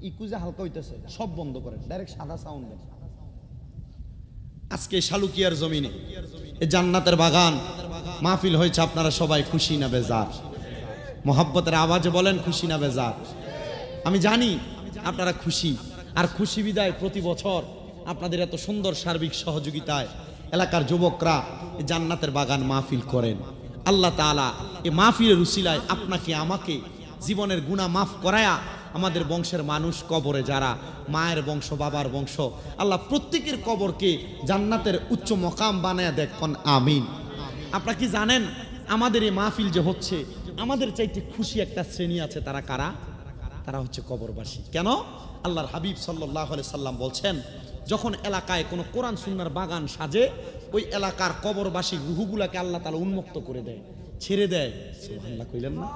ইকুজে হালকা হইতেছে, সব বন্ধ করেন, ডাইরেক্ট সাদা সাউন্ড দেন। আজকে শালুকিয়ার জমিনে এই জান্নাতের বাগান মাহফিল হয়েছে, আপনারা সবাই খুশি না বেজার? মোহাব্বতের আওয়াজে বলেন খুশি না বেজার? আমি জানি আপনারা খুশি, আর খুশি বিদায় প্রতি বছর আপনাদের এত সুন্দর সার্বিক সহযোগিতায় এলাকার যুবকরা এই জান্নাতের বাগান মাহফিল করেন। আল্লাহ তাআলা এই মাহফিলের উসিলায় আপনাকে আমাকে জীবনের গুনাহ মাফ করায়া আমাদের বংশের মানুষ কবরে যারা মায়ের বংশ বাবার বংশ, আল্লাহ প্রত্যেকের কবরকে জান্নাতের উচ্চ মকাম বানায়া দেখুন, আমিন। আপনারা কি জানেন আমাদের এই মাহফিল যে হচ্ছে, আমাদের চাইতে খুশি একটা শ্রেণী আছে, তারা কারা? তারা হচ্ছে কবরবাসী। কেন? আল্লাহর হাবিব সাল্লাল্লাহু আলাইহি সাল্লাম বলছেন, যখন এলাকায় কোনো কোরআন সুন্নাহর বাগান সাজে, ওই এলাকার কবরবাসী রূহগুলোকে আল্লাহ তাআলা উন্মুক্ত করে দেয়, ছেড়ে দেয়। সুবহানাল্লাহ কইলেন না?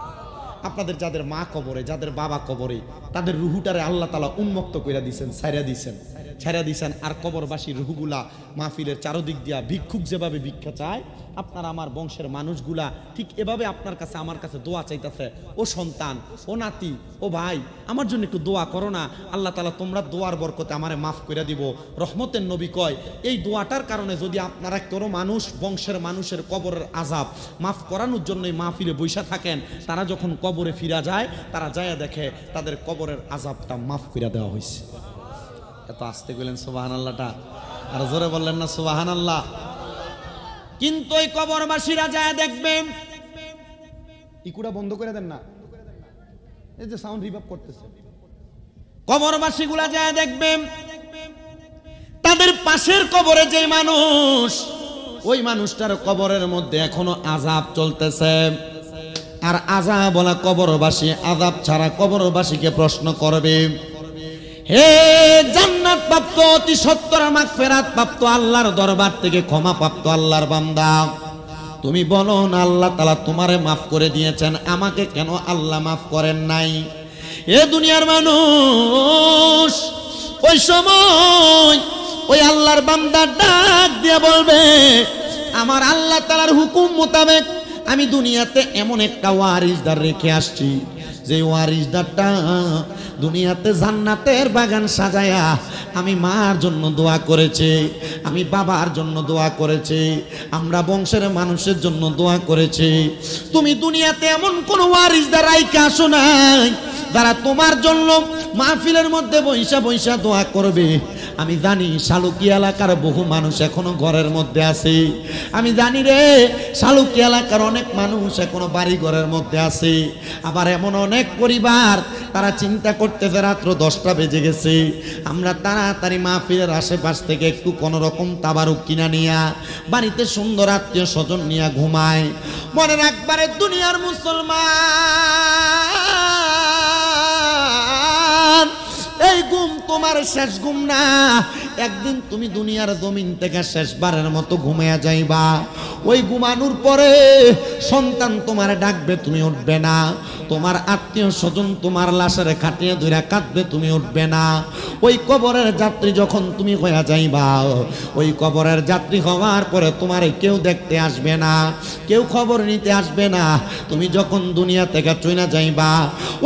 আপনাদের যাদের মা কবরে, যাদের বাবা কবরে, তাদের রুহুটারে আল্লাহ তাআলা উন্মুক্ত করে দিয়েছেন, ছাইরা দিয়েছেন। আর কবরবাসী রুহুগুলা মাহফিলের চারদিক দিয়া ভিক্ষুক যেভাবে ভিক্ষা চায়, আপনারা আমার বংশের মানুষগুলা ঠিক এভাবে আপনার কাছে আমার কাছে দোয়া চাইতেছে, ও সন্তান, ও নাতি, ও ভাই, আমার জন্য একটু দোয়া করো না, আল্লাহ তাআলা তোমরা দোয়ার বরকতে আমারে মাফ করে দিব। রহমতের নবী কয়, এই দোয়াটার কারণে যদি আপনারা কোনো মানুষ বংশের মানুষের কবরের আযাব মাফ করানোর জন্য মাহফিলে বৈশা থাকেন, তারা যখন কবরে ফিরা যায়, তারা যায় দেখে তাদের কবরের আযাবটা মাফ করে দেওয়া হয়েছে। এত আস্তে কইলেন সুবহানাল্লাহটা, আর জোরে বললেন না সুবহানাল্লাহ? কিন্তু ওই কবরবাসীরা যায় দেখবেন, ইকুটা বন্ধ করে দেন না, এই যে সাউন্ড রিভাব করতেছে। কবরবাসীগুলা যায় দেখবেন তাদের পাশের কবরে যে মানুষ, ওই মানুষটার কবরের মধ্যে এখনো আযাব চলতেছে। আর আযাব বলা কবরবাসী আযাব ছাড়া কবরবাসীকে প্রশ্ন করবে, হে জান্নাত প্রাপ্ত অতি সত্তর মাগফিরাত প্রাপ্ত আল্লাহর দরবার থেকে ক্ষমা প্রাপ্ত আল্লাহর বান্দা, তুমি বলো না আল্লাহ তাআলা তোমারে মাফ করে দিয়েছেন, আমাকে কেন আল্লাহ মাফ করেন নাই? এ দুনিয়ার মানুষ ওই সময় ওই আল্লাহর বান্দা ডাক দিয়ে বলবে, আমার আল্লাহ তাআলার হুকুম মোতাবেক আমি দুনিয়াতে এমন একটা ওয়ারিসদার রেখে আসছি, যে ওয়ারিসদারটা দুনিয়াতে জান্নাতের বাগান সাজায়া আমি মার জন্য দোয়া করেছে, আমি বাবার জন্য দোয়া করেছে, আমরা বংশের মানুষের জন্য দোয়া করেছে। তুমি দুনিয়াতে এমন কোন ওয়ারিসদার রাইখা আসো নাই যারা তোমার জন্য মাহফিলের মধ্যে বৈশা বৈশা দোয়া করবে। আমি জানি শালুকি এলাকার বহু মানুষ এখনো ঘরের মধ্যে আছে, আমি জানি রে শালুকি এলাকার অনেক মানুষ এখনো বাড়ি ঘরের মধ্যে আছে। আবার এমন অনেক পরিবার তারা চিন্তা করতেছে রাত্র 10টা বেজে গেছে, আমরা তাড়াতাড়ি মাহফিলের আশেপাশ থেকে একটু কোন রকম তাবারুক কিনা নিয়া বাড়িতে সুন্দর আত্মীয় স্বজন নিয়া ঘুমায়। মনে রাখবারে দুনিয়ার মুসলমান, এই ঘুম তোমার শেষ ঘুম না, একদিন তুমি দুনিয়ার জমিন থেকে শেষবারের মতো ঘুমিয়ে যাইবা। ওই ঘুমানোর পরে সন্তান তোমার ডাকবে, তুমি উঠবে না। তোমার আত্মীয় স্বজন তোমার লাশের খাটিয়ে ধরে কাঁদবে, তুমি উঠবে না। ওই কবরের যাত্রী যখন তুমি হয়ে যাইবা, ওই কবরের যাত্রী হওয়ার পরে তোমার কেউ দেখতে আসবে না, কেউ খবর নিতে আসবে না। তুমি যখন দুনিয়া থেকে চইনা যাইবা,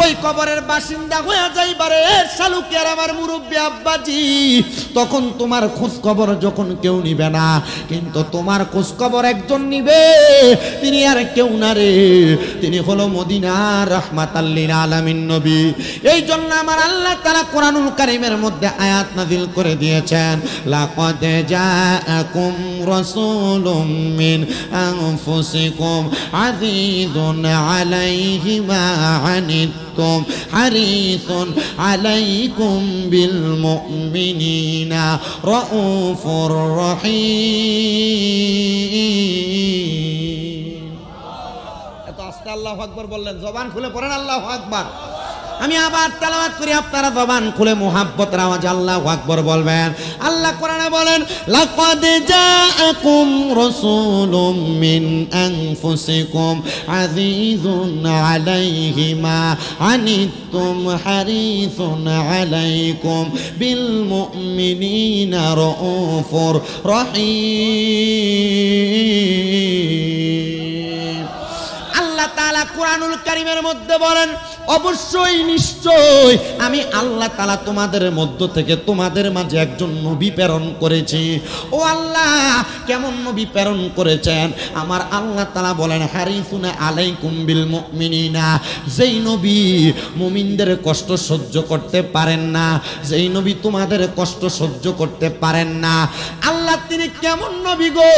ওই কবরের বাসিন্দা হয়ে যাইবা রে শালুকি আর আমার মুরব্বী আব্বাজি, তখন তোমার খোঁজ খবর যখন কেউ নিবে না, কিন্তু তোমার খোঁজ খবর একজন নিবে, তিনি আর কেউ না রে, তিনি হলো মদিনার রাহমাতাল লিল আলামিন নবী। এই জন্য আমার আল্লাহ তাআলা কোরআনুল কারীমের মধ্যে আয়াত নাযিল করে দিয়েছেন, লাকাদ জাআকুম রাসূলুম মিন আনফুসিকুম আযীযুন আলাইহি মা আনিতুম হারিসুন আলাইকুম বিল মুমিনিনা রাউফুর রহিম। এত আস্তে আল্লাহু আকবার বললেন, জবান খুলে পড়েন আল্লাহু আকবার। আমি আবার তেলাওয়াত করি, আপনারা জবান খুলে মুহাব্বতের আওয়াজে আল্লাহু আকবার বলবেন। আল্লাহ কোরআনে বলেন, লাকাদ জাআকুম রাসূলুম মিন আনফুসিকুম আযীযুন আলাইহি মা আনিতুম হারিসুন আলাইকুম বিল মুমিনিনা রাউফুর রহিম। আল্লাহ তাআলা কোরআনুল কারীমের মধ্যে বলেন, অবশ্যই নিশ্চয় আমি আল্লাহ তাআলা তোমাদের মধ্য থেকে তোমাদের মাঝে একজন নবী প্রেরণ করেছি। ও আল্লাহ, কেমন নবী প্রেরণ করেছেন? আমার আল্লাহ তাআলা বলেন, হারিসুনা আলাইকুম বিল মুমিনিনা, যেই নবী মুমিনদের কষ্ট সহ্য করতে পারেন না, যেই নবী তোমাদের কষ্ট সহ্য করতে পারেন না। আল্লাহ তিনি কেমন নবী গো?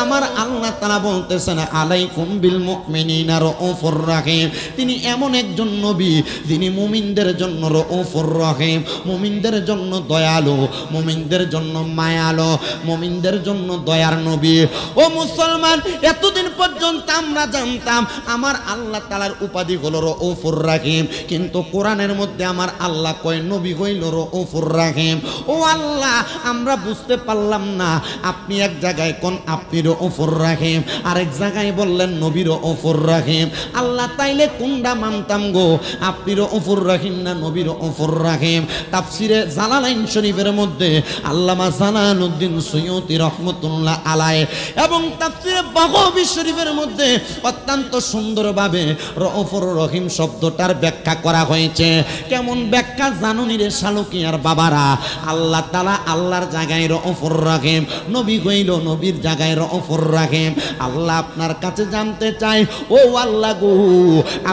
আমার আল্লাহ তাআলা বলতেছেন, আলাইকুম বিল মুমিনিনা রাউফুর রাহিম, তিনি এমন একজন নবী যিনি মুমিনদের জন্য রাউফুর রহিম, মুমিনদের জন্য দয়ালু, মুমিনদের জন্য মায়ালু, মুমিনদের জন্য দয়ার নবী। ও মুসলমান, এতদিন পর্যন্ত আমরা জানতাম আমার আল্লাহ তাআলার উপাধি হলো রাউফুর রহিম, কিন্তু কোরআনের মধ্যে আমার আল্লাহ কয় নবী হইল রাউফুর রহিম। ও আল্লাহ, আমরা বুঝতে পারলাম না, আপনি এক জায়গায় কোন আপনি রাউফুর রহিম, আরেক জায়গায় বললেন নবী রাউফুর রহিম। আল্লাহ তাইলে কোনটা মানতাম গো? আপনি রাউফুর রহিম না নবী রাউফুর রহিম? তাফসিরে জালালাইন শরীফের মধ্যে আল্লামা জালালউদ্দিন সুয়ুতি রাহমাতুল্লাহ আলাইহি এবং তাফসিরে বাগাবী শরীফের মধ্যে অত্যন্ত সুন্দরভাবে রাউফুর রহিম শব্দটার ব্যাখ্যা করা হয়েছে। কেমন ব্যাখ্যা জানুনি রে শালুকিয়ার বাবারা? আল্লাহ তাআলা আল্লাহর জায়গায় রাউফুর রহিম, নবী হইল নবীর জায়গায় রাউফুর রহিম। আল্লাহ আপনার কাছে জানতে চাই, ও আল্লাহ গো,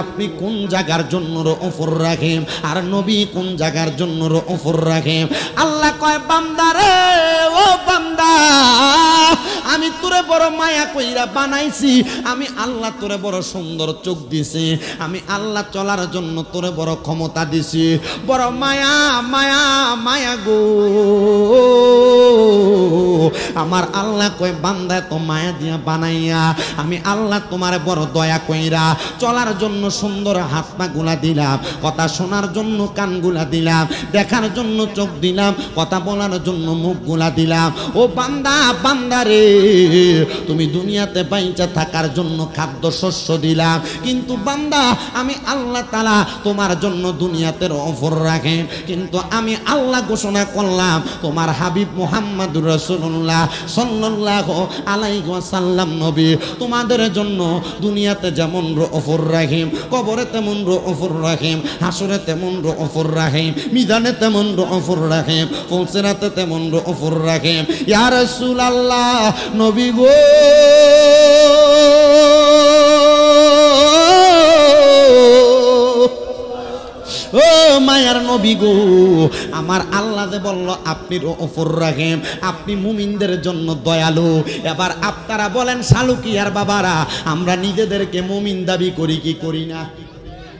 আপনি কোন জায়গার জন্য রাউফুর রহিম আর নবী কোন জায়গার জন্য রাউফুর রহিম? আল্লাহ কয়, বান্দা রে, ও বান্দা, আমি তোরে বড় মায়া কইরা বানাইছি, আমি আল্লাহ তোরে বড় সুন্দর চোখ দিছি, আমি আল্লাহ চলার জন্য তোরে বড় ক্ষমতা দিছি, বড় মায়া মায়া মায়া গো। আমার আল্লাহ কয়, বান্দা তো মায়া দিয়া বানাইয়া আমি আল্লাহ তোমার বড় দয়া কইরা চলার জন্য সুন্দর হাত পা গুলা দিলাম, কথা শোনার জন্য কানগুলা দিলাম, দেখার জন্য চোখ দিলাম, কথা বলার জন্য মুখ গুলা দিলাম। ও বান্দা, বান্দা রে, তুমি দুনিয়াতে বাইচা থাকার জন্য খাদ্য শস্য দিলাম, কিন্তু বান্দা আমি আল্লাহ তাআলা তোমার জন্য দুনিয়াতে রাউফুর রহিম, কিন্তু আমি আল্লাহ ঘোষণা করলাম তোমার হাবিব মুহাম্মদুর রাসূলুল্লাহ সাল্লাল্লাহু আলাইহি ওয়াসাল্লাম নবী তোমাদের জন্য দুনিয়াতে যেমন রাউফুর রহিম, কবরে তেমন রাউফুর রহিম, হাসরে তেমন রাউফুর রহিম, মিজানে তেমন রাউফুর রহিম, ফুলসিরাতে তেমন রাউফুর রহিম। ইয়া রাসূলুল্লাহ, নবী গো, ও মায়ার নবী গো, আমার আল্লাহ যে বলল আপনি রাউফুর রহিম, আপনি মুমিনদের জন্য দয়ালু। এবার আপনারা বলেন শালুকিয়ার বাবারা, আমরা নিজেদেরকে মুমিন দাবি করি কি করি না?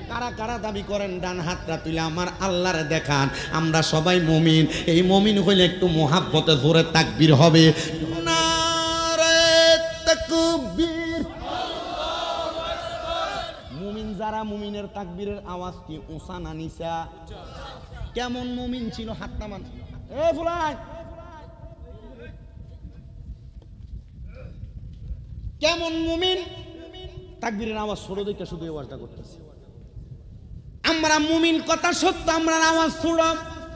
কারা কারা দাবি করেন? ডান হাতটা তুলে আমার আল্লাহর দেখান। আমরা সবাই মুমিন। এই মুমিন হইলে একটু মুহাব্বতে জোরে তাকবীর হবে। নারে তাকবীর। মুমিন যারা, মুমিনের তাকবীরের আওয়াজ কি উঁচা না নিচা? কেমন মুমিন ছিল? হাতটা মান। এ ফুলাই, কেমন মুমিন? তাকবীরের আওয়াজ ছোট দেখে শুধু আওয়াজটা করতেছে। আমরা মুমিন কথা সত্য, আমরা আওয়াজ ছোট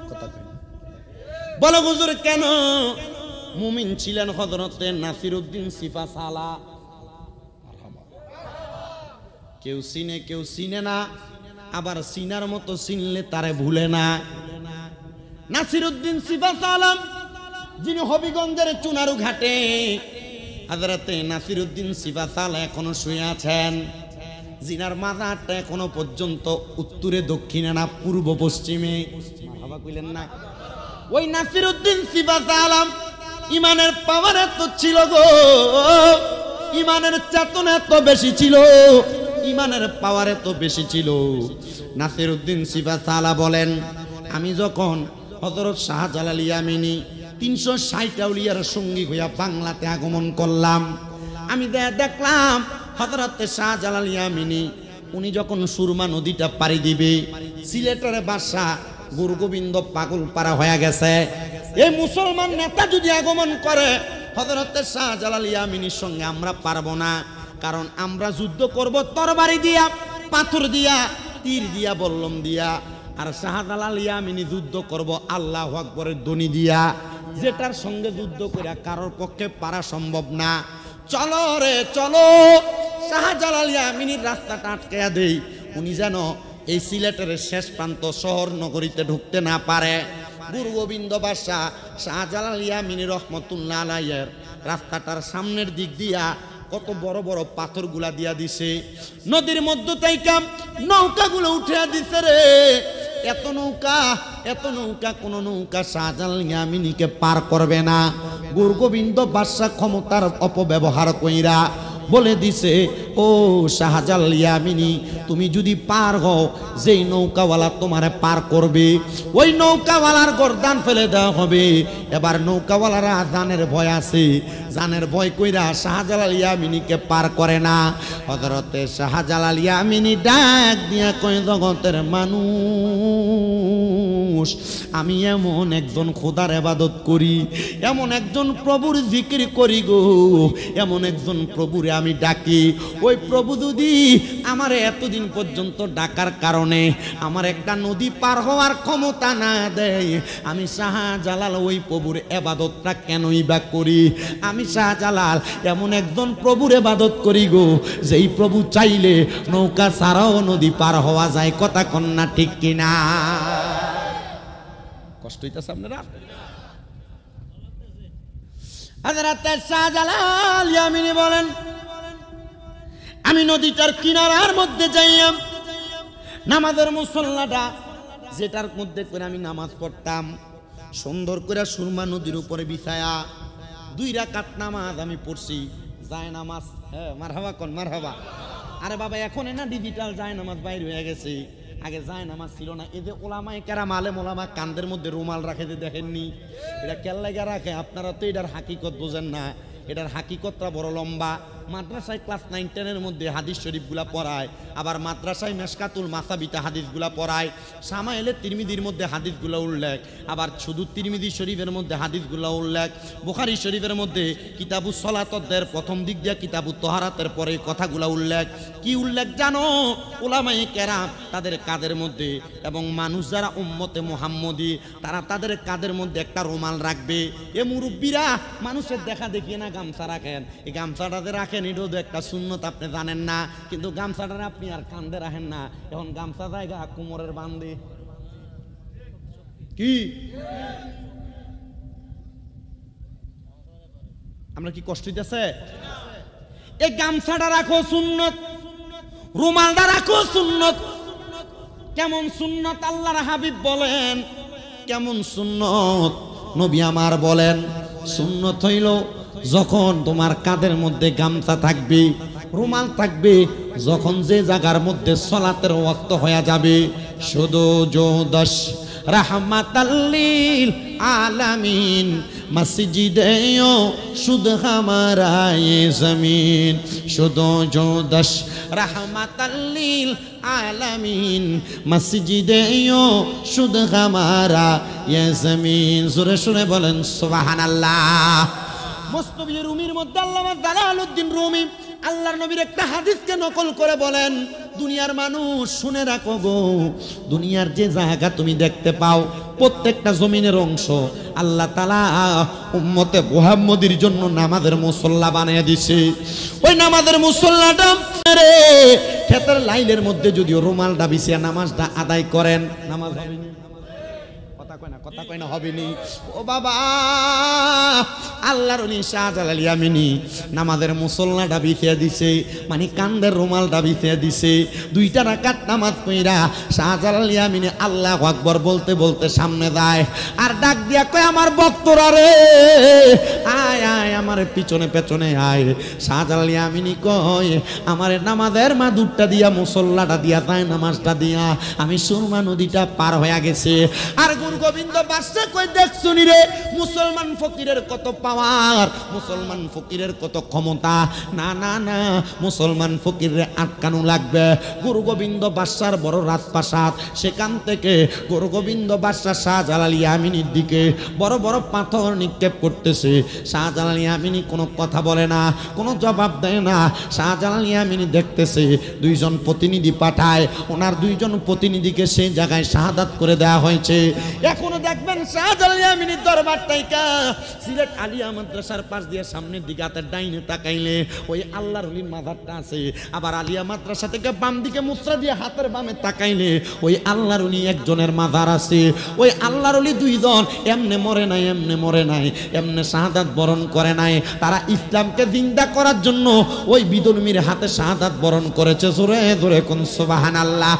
কথা কই। বলো হুজুর কেন? মুমিন ছিলেন হযরতে নাসিরউদ্দিন সিফাসালা। কেউ চিনে কেউ চিনে না, আবার চিনার মতো চিনলে তারে ভুলে না। নাসিরউদ্দিন সিফাসালা যিনি হবিগঞ্জের চুনারু ঘাটে, হযরতে নাসিরউদ্দিন সিফাসালা এখনো শুয়ে আছেন, জিনার মাজারটা এখনো পর্যন্ত উত্তরে দক্ষিণে না পূর্ব পশ্চিমে। মারহাবা কইলেন না? ওই নাসিরউদ্দিন সিফাসালা ইমানের পাওয়ার এত ছিল গো, ইমানের চেতনা এত বেশি ছিল, ইমানের পাওয়ার এত বেশি ছিল। নাসিরউদ্দিন সিফাসালা বলেন, আমি যখন হযরত শাহজালাল ইয়ামিনী 360 আউলিয়ার সঙ্গী হইয়া বাংলাতে আগমন করলাম, আমি দেখলাম হযরত শাহজালাল ইয়ামিনী উনি যখন সুরমা নদীটা পাড়ি দিবে, সিলেটের বাদশা গুরুগোবিন্দ পাগল পারা হয়ে গেছে। এই মুসলমান নেতা যদি আগমন করে, হযরত শাহজালাল ইয়ামিনীর সঙ্গে আমরা পারবো না, কারণ আমরা যুদ্ধ করব তরবারি দিয়া, পাথর দিয়া, তীর দিয়া, বল্লম দিয়া, আর শাহজালাল ইয়ামিনী যুদ্ধ করব আল্লাহু আকবরের ধ্বনি দিয়া, যেটার সঙ্গে যুদ্ধ করে কারোর পক্ষে পারা সম্ভব না। চলো রে চলো, শাহজালাল ইয়ামিনীর রাস্তাটা আটকায়া দেই, উনি যেন এই সিলেটের শেষ প্রান্ত শহর নগরীতে ঢুকতে না পারে। গুরু গোবিন্দ বাদশাহ শাহজালাল ইয়ামিনী রহমতুল্লাহ আলাইহির রাস্তাটার সামনের দিক দিয়া কত বড় বড় পাথরগুলা দিয়া দিছে, নদীর মধ্য থেকে নৌকাগুলো উঠে দিছে রে। এত নৌকা কোন নৌকা শাহজালাল ইয়ামিনীকে পার করবে না। গুরু গোবিন্দ বাদশাহ ক্ষমতার অপব্যবহার কইরা বলে দিছে, ও শাহজালাল ইয়ামিনী, তুমি যদি পার হও, যেই নৌকাওয়ালা তোমারে পার করবে ওই নৌকাওয়ালার গর্দান ফেলে দেওয়া হবে। এবার নৌকাওয়ালারা জানের ভয় আছে, জানের ভয় কইরা শাহজালাল ইয়ামিনীকে পার করে না। হযরতে শাহজালাল ইয়ামিনী ডাক দিয়া কয়, জগতের মানুষ, আমি এমন একজন খোদার ইবাদত করি, এমন একজন প্রভুর জিকির করি গো, এমন একজন প্রভুরে আমি ডাকি। ওই প্রভু যদি আমার এতদিন পর্যন্ত ডাকার কারণে আমার একটা নদী পার হওয়ার ক্ষমতা না দেয়, আমি শাহজালাল ওই প্রভুর ইবাদতটা কেনই বা করি? আমি শাহজালাল এমন একজন প্রভুর ইবাদত করি গো, যেই প্রভু চাইলে নৌকা ছাড়াও নদী পার হওয়া যায়। কথা কন্যা ঠিক কিনা? কষ্ট হইতেছে আপনারা? হযরত শাহজালাল ইয়ামিনী বলেন, আমি নদীটার কিনারার মধ্যে যাইয়াম, নামাজের মুসল্লাটা যেটার মধ্যে করে আমি নামাজ পড়তাম, সুন্দর করে সুরমা নদীর উপরে বিছায়া 2 রাকাত নামাজ আমি পড়ছি। যায় নামাজ, হ্যাঁ মারহাবা কোন মারহাবা। আরে বাবা, এখন না ডিজিটাল যায় নামাজ বাইর হয়ে গেছে, আগে যায় নামাজ ছিল না। এই যে ওলামায়ে কেরাম আলেম ওলামা কান্দের মধ্যে রুমাল রাখে, যে দেখেননি, এটা কেল্লাইগা রাখে। আপনারা তো এটার হাকিকত বোঝেন না, এটার হাকিকতটা বড় লম্বা। মাদ্রাসায় ক্লাস 9-10-এর মধ্যে হাদিস শরীফগুলা পড়ায়, আবার মাদ্রাসায় মেশকাতুল মাসাবিতে হাদিসগুলা পড়ায়, সামাইলে তিরমিজির মধ্যে হাদিসগুলো উল্লেখ, আবার শুধু তিরমিজি শরীফের মধ্যে হাদিসগুলো উল্লেখ, বুখারী শরীফের মধ্যে কিতাবুস সালাতের প্রথম দিক দিয়ে কিতাবুত তাহারাতের পরে কথাগুলো উল্লেখ। কি উল্লেখ জানো? উলামায়ে কেরাম তাদের কাদের মধ্যে, এবং মানুষ যারা উম্মতে মুহাম্মদী তারা তাদের কাদের মধ্যে একটা রুমাল রাখবে। এ মুরব্বীরা মানুষের দেখা দেখিয়ে না গামছা রাখেন, এই গামছাটাতে রাখেন, এটাও তো একটা সুন্নত, আপনি জানেন না, কিন্তু গামছাটা আপনি আর কান্দে রাখেন না। এখন গামছা জায়গা কোমরের বান্ধে কি আমরা কি কষ্ট হইতেছে? এই গামছাটা রাখো সুন্নত, রুমালটা রাখো সুন্নত। কেমন সুন্নত আল্লাহর হাবিব বলেন, কেমন সুন্নত নবী আমার বলেন? সুন্নত হইল যখন তোমার কাঁধের মধ্যে গামছা থাকবে, রুমাল থাকবে, যখন যে জায়গার মধ্যে সলাতের ওয়াক্ত হয়ে যাবে, শুধু জোদশ রাহমাতাল্লিল আলামিন মসজিদেও শুধ হামারা ये जमीन, শুধু জোদশ রাহমাতাল্লিল আলামিন মসজিদেও শুধ হামারা ये जमीन। জোরে শুনে বলেন সুবহানাল্লাহ। মুস্তাফি রুমির মধ্যে আল্লামা জালালউদ্দিন রুমি আল্লাহর নবীর একটা হাদিসকে নকল করে বলেন, দুনিয়ার মানুষ শুনে রাখো গো, দুনিয়ার যে জায়গা তুমি দেখতে পাও প্রত্যেকটা জমিনের অংশ আল্লাহ তাআলা উম্মতে মুহাম্মদীর জন্য নামাজের মুসল্লা বানিয়ে দিয়েছে। ওই নামাজের মুসল্লাটা রে ক্ষেতের লাইলের মধ্যে যদিও রুমালটা বিছিয়ে নামাজটা আদায় করেন, নামাজ হবে না। কথা কয় না হবে নি। ও বাবা, আল্লাহর ওলি শাহজালাল ইয়ামিনী নামাজের মুসল্লাটা বিছিয়ে দিছে, মানে কান্দের রুমালটা বিছিয়ে দিছে। 2 রাকাত নামাজ পড়া শাহজালাল ইয়ামিনী আল্লাহু আকবার বলতে বলতে সামনে যায়, আর ডাক দিয়া কয়, আমার ভক্তরা রে আয় আয়, আমার পিছনে পেছনে আয়। শাহজালাল ইয়ামিনী কয়, আমার নামাজের মাদুরটা দিয়া মুসল্লাটা দিয়া যায় নামাজটা দিয়া আমি সুরমা নদীটা পার হয়ে গেছে। আর গুরু গোবিন্দ বাদশা কই দেখছো নি রে, মুসলমান ফকিরের কত পাওয়ার, মুসলমান ফকিরের কত ক্ষমতা। না না না, মুসলমান ফকিরে আটকানো লাগবে। গুরু গোবিন্দ বাদশার বড় রাজপ্রাসাদ, সেখান থেকে গুরু গোবিন্দ বাদশা শাহজালাল ইয়ামিনীর দিকে বড় বড় পাথর নিক্ষেপ করতেছে। শাহজালাল ইয়ামিনী কোনো কথা বলে না, কোনো জবাব দেয় না। শাহজালাল ইয়ামিনী দেখতেছে 2 জন প্রতিনিধি পাঠায়, ওনার 2 জন প্রতিনিধিকে সেই জায়গায় শাহাদাত করে দেওয়া হয়েছে। এখনো দেখবেন শাহজালাল ইয়ামিনীর দরবার টাইকা সিলেট আলিয়া মাদ্রাসার পাশ দিয়ে সামনের দিকে হাতের ডাইনে তাকাইলে ওই আল্লাহর ওলির মাজারটা আছে। আবার আলিয়া মাদ্রাসা থেকে বাম দিকে মুসরা দিয়ে হাতের বামে তাকাইলে ওই আল্লাহর ওলি একজনের মাজার আছে। ওই আল্লাহর ওলি দুইজন এমনে মরে নাই, এমনে মরে নাই, এমনে শাহাদাত বরণ করে নাই। তারা ইসলামকে জিন্দা করার জন্য ওই বিদুরমির হাতে শাহাদাত বরণ করেছে। জোরে জোরে কোন সুবহানাল্লাহ।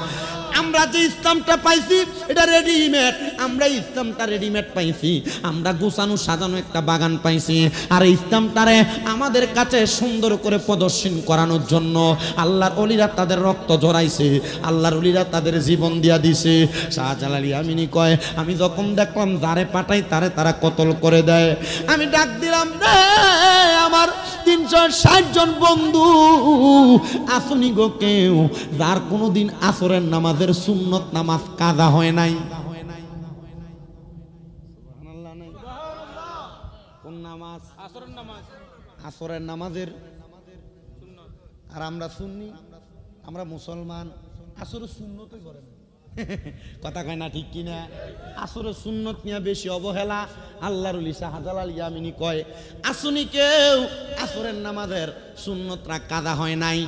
আমরা যে ইসলামটা পাইছি এটা রেডিমেড, আমরা ইসলামটা রেডিমেড পাইছি, আমরা গোছানো সাজানো একটা বাগান পাইছি। আর ইসলামটারে আমাদের কাছে সুন্দর করে প্রদর্শন করানোর জন্য আল্লাহর ওলিরা তাদের রক্ত ঝরাইছে, আল্লাহর ওলিরা তাদের জীবন দিয়া দিছে। শাহজালাল ইয়ামিনী কয়, আমি যখন দেখলাম যারে পাঠাই তারে তারা কতল করে দেয়, আমি ডাক দিলাম রে আমার 360 জন বন্ধু আসুনি গো কেউ যার কোনোদিন আসরের নামাজের সুন্নত নামাজ কাজা হয় নাই। কোন নামাজ? আসরের নামাজ। আসরের নামাজের সুন্নত। আর আমরা সুন্নি, আমরা মুসলমান, আসরের সুন্নতই করে না। কথা কয় না ঠিক কিনা? আসরের সুন্নত নিয়ে বেশি অবহেলা। আল্লাহর ওলি শাহজালাল ইয়ামিনী কয়, আসুনি কেউ আসরের নামাজের সুন্নতরা কাজা হয় নাই।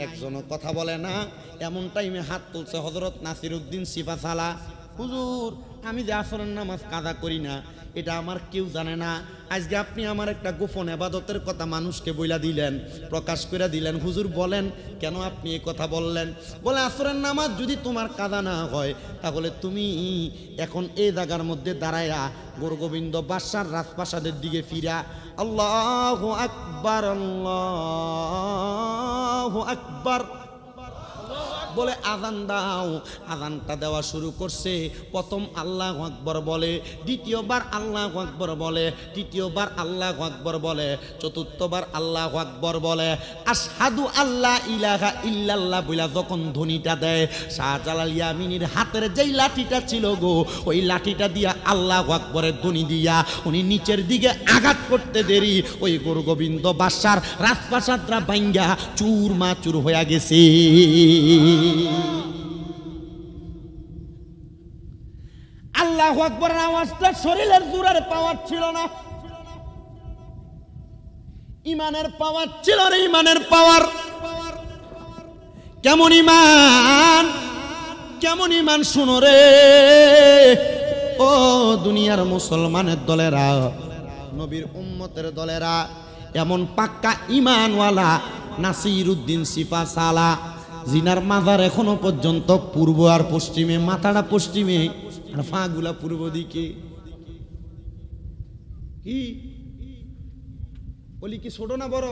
একজনও কথা বলে না। এমন টাইমে হাত তুলছে হযরত নাসিরউদ্দিন সিফাসালা, হুজুর আমি যে আসরের নামাজ কাজা করি না এটা আমার কেউ জানে না। আজকে আপনি আমার একটা গোপন ইবাদতের কথা মানুষকে বইলা দিলেন, প্রকাশ করে দিলেন। হুজুর বলেন কেন আপনি এই কথা বললেন? বলে আসরের নামাজ যদি তোমার কাজা না হয় তাহলে তুমি এখন এই জায়গার মধ্যে দাঁড়ায়া গোরগোবিন্দ বাদশার রাজপ্রাসাদের দিকে ফিরা আল্লাহু আকবার আল্লাহু আকবার বলে আযান দাও। আযানটা দেওয়া শুরু করছে। প্রথম আল্লাহু আকবার বলে, দ্বিতীয়বার আল্লাহু আকবার বলে, তৃতীয়বার আল্লাহু আকবার বলে, চতুর্থবার আল্লাহু আকবার বলে। আশহাদু আল্লা ইলাহা ইল্লাল্লাহ বইলা যখন ধ্বনিটা দেয়, শাহজালাল ইয়ামিনীর হাতের যেই লাঠিটা ছিল গো, ওই লাঠিটা দিয়া আল্লাহু আকবরের ধ্বনি দিয়া উনি নিচের দিকে আঘাত করতে দেরি ওই গোরগোবিন্দ বাদশার রাজপ্রাসাদরা ভাঙ্গা চুরমাচুর হয়ে গেছে। আল্লাহু আকবরের আওয়াজটা শরীরের জোরের পাওয়ার ছিল না, ইমানের পাওয়ার ছিল রে, ইমানের পাওয়ার। কেমন ইমান, কেমন ইমান শুনো রে ও দুনিয়ার মুসলমানের দলেরা, নবীর উম্মতের দলেরা। এমন পাক্কা ইমানওয়ালা নাসিরউদ্দিন সিফাসালা, জিনার মাজার এখনো পর্যন্ত পূর্ব আর পশ্চিমে, মাথাটা পশ্চিমে আর ফাগুলা পূর্ব দিকে। কি বলি, কি ছোট না বড়?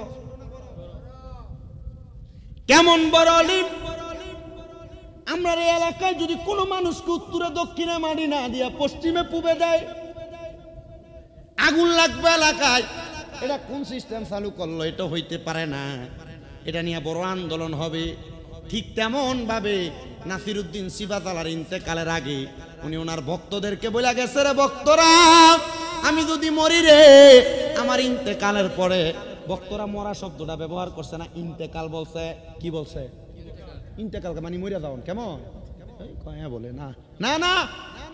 কেমন বড় আলিম! আমরা এই এলাকায় যদি কোনো মানুষকে উত্তরে দক্ষিণে মারি না দিয়া পশ্চিমে পূবে দেয়, আগুন লাগবে এলাকায়। এটা কোন সিস্টেম চালু করলো? এটা হইতে পারে না। এটা নিয়ে বড় আন্দোলন হবে। ঠিক তেমন ভাবে নাসিরউদ্দিন সিফাসালার ইন্তেকালের আগে উনি ওনার ভক্তদেরকে বলে গেছে, রে ভক্তরা আমি যদি মরি রে, আমার ইন্তেকালের পরে, ভক্তরা মরা শব্দটা ব্যবহার করছে না, ইন্তেকাল বলছে। কি বলছে? ইন্তেকাল মানে মরিয়া যাওন। কেমন বলে না, না না,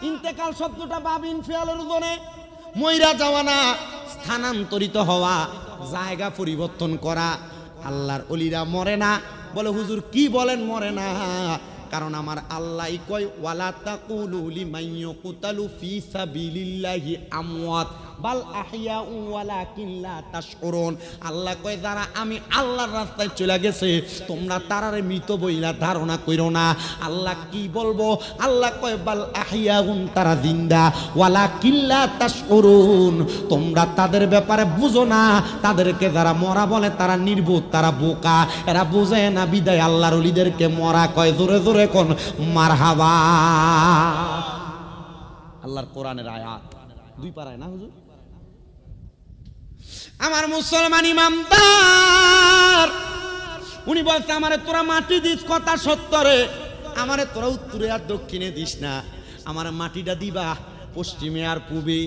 ইন্তেকাল শব্দটা বাবিন ফিয়ালের ওজনে মইরা যাওয়া না, স্থানান্তরিত হওয়া, জায়গা পরিবর্তন করা। আল্লাহর ওলিরা মরে না। বলে হুজুর কি বলেন মরে না? কারণ আমার আল্লাহ কয়, ওয়ালা তাকুলু লিমান ইয়াকুতালু ফি সাবিলিল্লাহি আমওয়াত বাল আহইয়াউ ওয়ালাকিন লা তাশউরুন। আল্লাহ কয় যারা আমি আল্লাহর রাস্তায় চলে গেছে তোমরা তারারে মৃত বইলা ধারণা কইরো না। আল্লাহ কি বলবো? আল্লাহ কয় বাল আহইয়াউন, তারা জিন্দা, ওয়ালাকিন লা তাশউরুন, তোমরা তাদের ব্যাপারে বুঝো না। তাদেরকে যারা মরা বলে তারা নির্বোধ, তারা বোকা, এরা বুঝে না। বিদায় আল্লাহর ওলিদেরকে মরা কয়। জোরে জোরে কোন মারহাবা। আল্লাহর কোরআনের আয়াত 2 পারায় না হুজুর? আমার মুসলমান ইমামদার উনি বলছে, আমারে তোরা মাটি দিস, কথা সত্য রে, আমারে তোরা উত্তরে আর দক্ষিণে দিস না, আমার মাটিটা দিবা পশ্চিমে আর পূবে।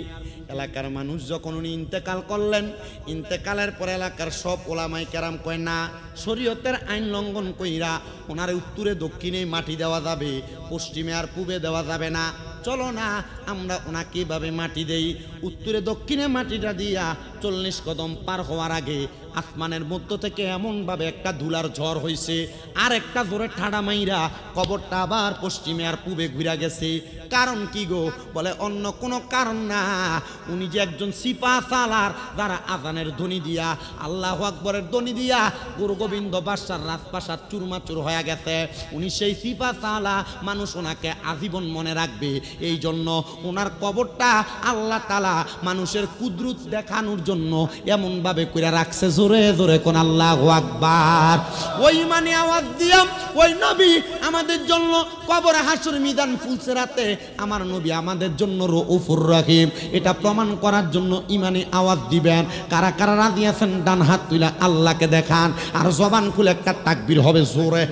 এলাকার মানুষ যখন উনি ইন্তেকাল করলেন, ইন্তেকালের পরে এলাকার সব ওলামায়ে কেরাম কয় না, শরীয়তের আইন লঙ্ঘন কইরা ওনারে উত্তরে দক্ষিণে মাটি দেওয়া যাবে, পশ্চিমে আর পূবে দেওয়া যাবে না। চলো না আমরা ওনাকে এভাবে মাটি দেই। উত্তরে দক্ষিণে মাটিটা দিয়া 40 কদম পার হওয়ার আগে আসমানের মধ্য থেকে এমনভাবে একটা ধুলার ঝড় হয়েছে, আর একটা জোরে ঠাডা মাইরা কবরটা আবার পশ্চিমে আর পূবে ঘুরা গেছে। কারণ কি গো? বলে অন্য কোনো কারণ না, উনি যে একজন সিপা সালার যারা আজানের ধ্বনি দিয়া আল্লাহু আকবরের ধ্বনি দিয়া গুরু গোবিন্দ বাদশার রাজপ্রাসাদ চুরমাচুর হয়ে গেছে। উনি সেই সিপা সালা, মানুষ ওনাকে আজীবন মনে রাখবে। এই জন্য ওনার কবরটা আল্লাহ তাআলা মানুষের কুদরত দেখানোর জন্য এমনভাবে কইরা রাখছে। জোরে জোরে কোন আল্লাহু আকবার। ওই মানে আওয়াজ দিয়া ওই নবী আমাদের জন্য কবর হাসর মিদান ফুলসেরাতে আমার নবী আমাদের জন্য রউফুর রহিম, এটা প্রমাণ করার জন্য ইমানে আওয়াজ দিবেন। কারা কারা রাজি আছেন ডান হাত তুলে আল্লাহকে দেখান, আর জবান খুলে একটা তাকবীর হবে জোরে।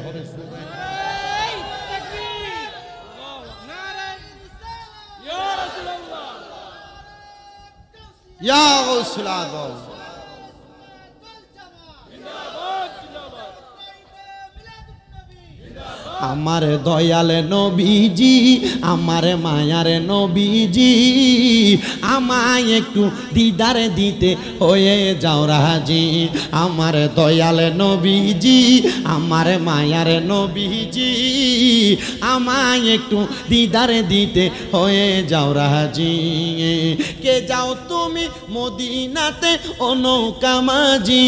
ইয়া গাউসুল আযম আমার দয়ালে নবীজি, আমার মায়ারে নবীজি, আমায় একটু দিদারে দিতে হয়ে যাও রাজি। আমার দয়ালে নবীজি, আমার মায়ারে নবীজি, আমায় একটু দিদারে দিতে হয়ে যাও রাজি। কে যাও তুমি মদিনাতে ও নৌকা মাঝি,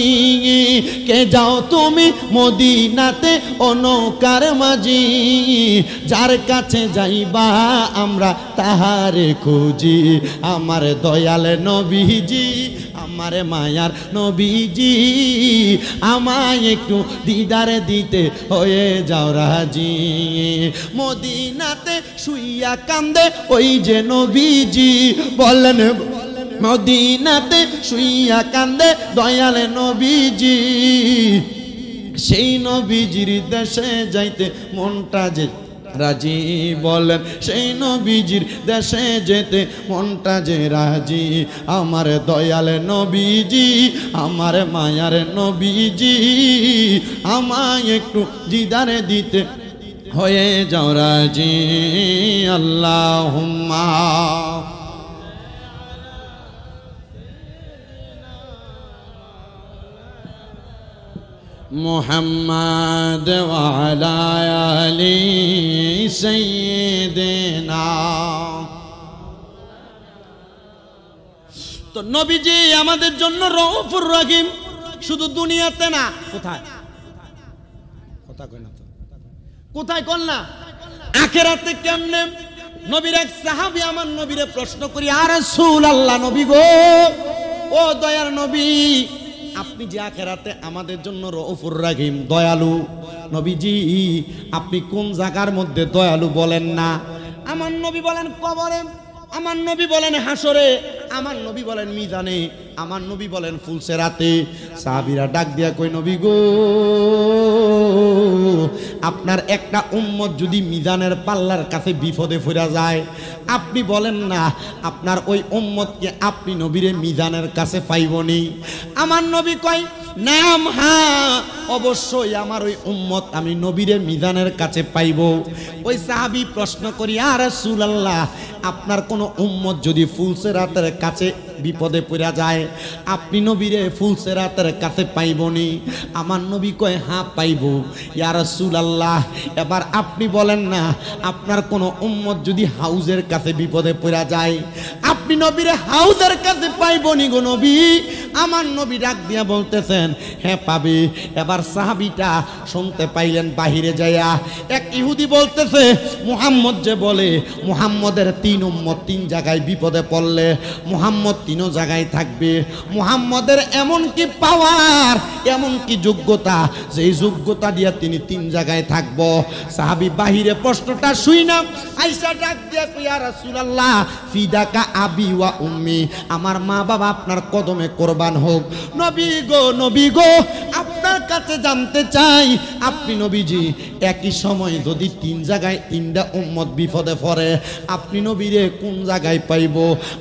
কে যাও তুমি মদিনাতে ও নৌকার মাঝি, যার কাছে যাইবা আমরা তাহারে খুঁজি। আমার দয়াল নবীজি, আমার মায়ার নবীজি, আমায় একটু দিদারে দিতে হয়ে যাও রাজি। মদিনাতে শুইয়া কান্দে ওই যে নবীজি, বলেন মদিনাতে শুইয়া কান্দে দয়াল নবীজি, সেই নবীজির দেশে যাইতে মনটা যে রাজি। বলেন সেই নবীজির দেশে যেতে মনটা যে রাজি। আমার দয়াল নবীজি, আমার মায়ার নবীজি, আমায় একটু দিদারে দিতে হয়ে যাও রাজি। আল্লাহুম্মা মুহাম্মাদ ওয়া আলা আলি সাইয়্যিদিনা। তো নবীজি আমাদের জন্য রউফুর রহিম, শুধু দুনিয়াতে না, কোথায় কথা কই না তো, কোথায় কোন না, আখিরাতে কেমনে? নবীর এক সাহাবী আমার নবীরে প্রশ্ন করি, ইয়া রাসূলুল্লাহ, নবী গো, ও দয়ার নবী, আপনি যে আখিরাতে আমাদের জন্য রউফুর রহিম, দয়ালু, নবীজি আপনি কোন জায়গার মধ্যে দয়ালু বলেন না? আমার নবী বলেন কবরে, আমার নবী বলেন হাসরে, আমার নবী বলেন মিজানে, আমার নবী বলেন ফুলসেরাতে। সাহাবীরা ডাক দিয়া কই, নবী গো, আপনার একটা উম্মত যদি মিজানের পাল্লার কাছে বিপদে পড়ে যায়, আপনি বলেন না আপনার ওই উম্মতকে আপনি নবীরে মিজানের কাছে পাইবনি? আমার নবী কয়, নাম, হ্যাঁ অবশ্যই আমার ওই উম্মত আমি নবীরে মিজানের কাছে পাইব। ওই সাহাবী প্রশ্ন করি, ইয়া রাসূলুল্লাহ, আপনার কোনো উম্মত যদি ফুলসেরাতের কাছে বিপদে পড়া যায়, আপনি নবীরে ফুলসেরাতের কাছে পাইবনি? আমার নবী কয়, হ্যাঁ পাইব। ইয়া রাসূলুল্লাহ, এবার আপনি বলেন না আপনার কোনো উম্মত যদি হাউজের কাছে বিপদে পড়া যায়, আপনি নবীরে হাউজের কাছে পাইবনি গো নবী? আমার নবী ডাক দিয়া বলতেছেন, হ্যাঁ পাবে। এবার সাহাবীটা শুনতে পাইলেন বাহিরে যাইয়া, এক ইহুদি বলতেছে, মুহাম্মদ যে বলে মুহাম্মদের 3 উম্মত 3 জায়গায় বিপদে পড়লে মুহাম্মদ 3 জায়গায় থাকবে। মুহাম্মদের এমন কি পাওয়ার, এমন কি যোগ্যতা, যেই যোগ্যতা দিয়া তিনি 3 জায়গায় থাকব। সাহাবী বাহিরে প্রশ্নটা শুই না আয়েশা ডাক দিয়া কই, ইয়া রাসূলুল্লাহ, ফিদাকা আবি ওয়া উম্মি, আমার মা বাবা আপনার কদমে কোরবান হোক। নবী গো, নবী গো, আপনার আপনার কাছে জানতে চাই, আপনি নবীজি একই সময় যদি তিন জায়গায় তিনটা উম্মত বিপদে পড়ে, আপনি নবীরে কোন জায়গায় পাইব?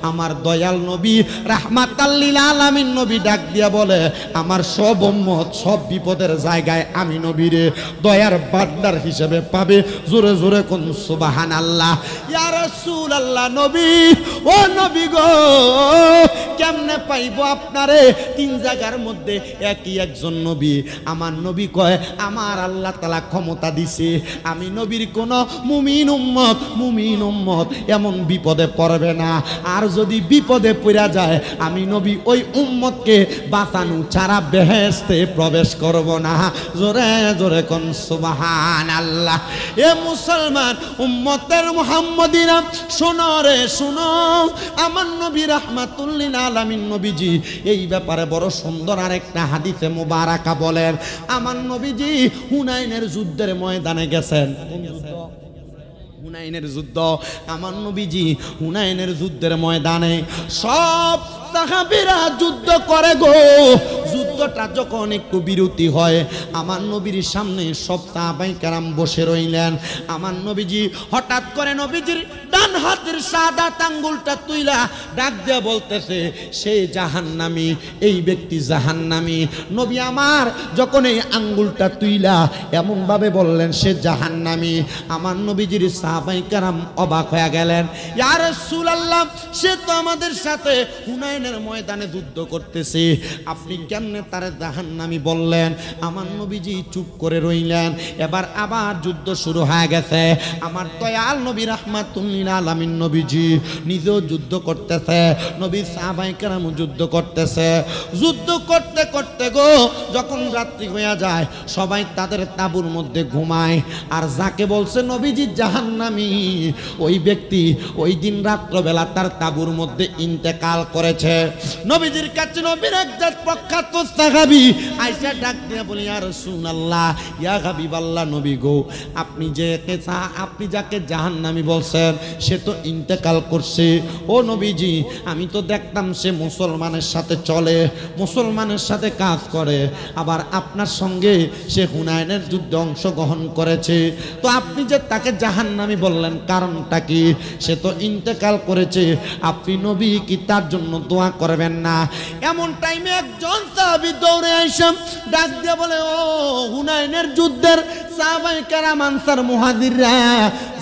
আমার দয়াল নবী রাহমাতাল লিল আলামিন নবী ডাক দিয়া বলে, আমার সব উম্মত সব বিপদের জায়গায় আমি নবীরে দয়ার ভান্ডার হিসেবে পাবে। জোরে জোরে কোন সুবহানাল্লাহ। ইয়া রাসূলুল্লাহ, নবী ও নবী গো, কেমনে পাইব আপনারে তিন জায়গার মধ্যে একই একজন নবী? আমার নবী কয়, আমার আল্লাহ তাআলা ক্ষমতা দিছে, আমি নবীর কোন মুমিন উম্মত এমন বিপদে পড়বে না। আর যদি বিপদে পড়া যায়, আমি নবী ওই উম্মতকে বাঁচানো ছাড়া বেহেশতে প্রবেশ করব না। জোরে জোরে কোন সুবহানাল্লাহ। এ মুসলমান উম্মতের মুহাম্মদিরা, শোনো রে শোনো, আমার নবী রাহমাতুল লিল আলামিন নবীজি এই ব্যাপারে বড় সুন্দর আরেকটা হাদিসে মুবারাকা বলেন। আমার নবীজি হুনাইনের যুদ্ধের ময়দানে গেছেন। কোন যুদ্ধ? হুনাইনের যুদ্ধ। আমার নবীজি হুনাইনের যুদ্ধের ময়দানে সব সাহাবীরা যুদ্ধ করে গো। যুদ্ধটা যখন একটু বিরতি হয়, আমার নবীর সামনে সব সাহাবায়ে কেরাম বসে রইলেন। আমার নবীজি হঠাৎ করে নবীজির ডান হাতের সাদাত আঙ্গুলটা তুইলা ডাক দিয়া বলতেছে, সে জাহান্নামী, এই ব্যক্তি জাহান্নামী। নবী আমার যখন এই আঙ্গুলটা তুইলা এমন ভাবে বললেন সে জাহান্নামী, আমার নবীজির সাহাবায়ে কেরাম অবাক হয়ে গেলেন। ইয়া রাসূলুল্লাহ, সে তো আমাদের সাথে হুনাইনের ময়দানে যুদ্ধ করতেছে, আপনি কেমনে তারে জাহান্নামী বললেন? আমার নবীজি চুপ করে রইলেন। এবার আবার যুদ্ধ শুরু হয়ে গেছে। আমার দয়াল নবী রাহমাতুল লিল আলামিন নবীজি নিজেও যুদ্ধ করতেছে, নবী সাহাবায়ে কেরাম যুদ্ধ করতেছে। যুদ্ধ করতে করতে গো যখন রাত্রি হয়ে যায়, সবাই তাদের তাঁবুর মধ্যে ঘুমায়। আর যাকে বলছে নবীজি জাহান্নামী, ওই ব্যক্তি ওই দিন রাত্রবেলা তার তাঁবুর মধ্যে ইন্তেকাল করেছে। নবীজির কাছে নবীর একজন প্রখ্যাত সাহাবী আয়েশা ডাক দিয়ে বলি, ইয়া রাসূলুল্লাহ, ইয়া হাবিবাল্লাহ, নবী গো, আপনি যাকে জাহান্নামী বলছেন সে তো ইন্তেকাল করছে। ও নবীজি, আমি তো দেখতাম সে মুসলমানের সাথে চলে, মুসলমানের সাথে কাজ করে, আবার আপনার সঙ্গে সে হুনাইনের যুদ্ধে অংশগ্রহণ করেছে, তো আপনি যে তাকে জাহান্নামী বললেন কারণটা কি? সে তো ইন্তেকাল করেছে, আপনি নবী কি তার জন্য দোয়া করবেন না? এমন টাইমে একজন সাহাবী দৌড়ে আইসাম ডাক দিয়ে বলে, ও হুনাইনের যুদ্ধের সাহাবায়ে কেরাম আনসার মুহাজিররা,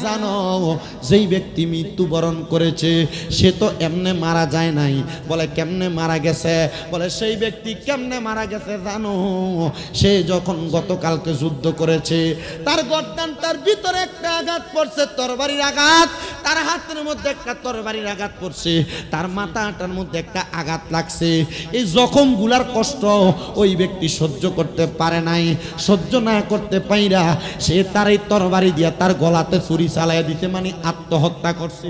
জানো যেই ব্যক্তি মৃত্যুবরণ করেছে সে তো এমনে মারা যায় নাই। বলে কেমনে মারা গেছে? বলে সেই ব্যক্তি কেমনে মারা গেছে জানো? সে যখন গতকালকে যুদ্ধ করেছে, তার গর্দানটার ভিতরে একটা আঘাত পড়ছে, তরবারির আঘাত, তার হাতের মধ্যে একটা তরবারির আঘাত পড়ছে, তার মাথাটার মধ্যে একটা আঘাত লাগছে। এই জখমগুলার কষ্ট ওই ব্যক্তি সহ্য করতে পারে নাই। সহ্য না করতে পাইরা সে তার এই তরবারি দিয়া তার গলাতে ছুরি চালাইয়া দিতে, মানে আত্মহত্যা করছে।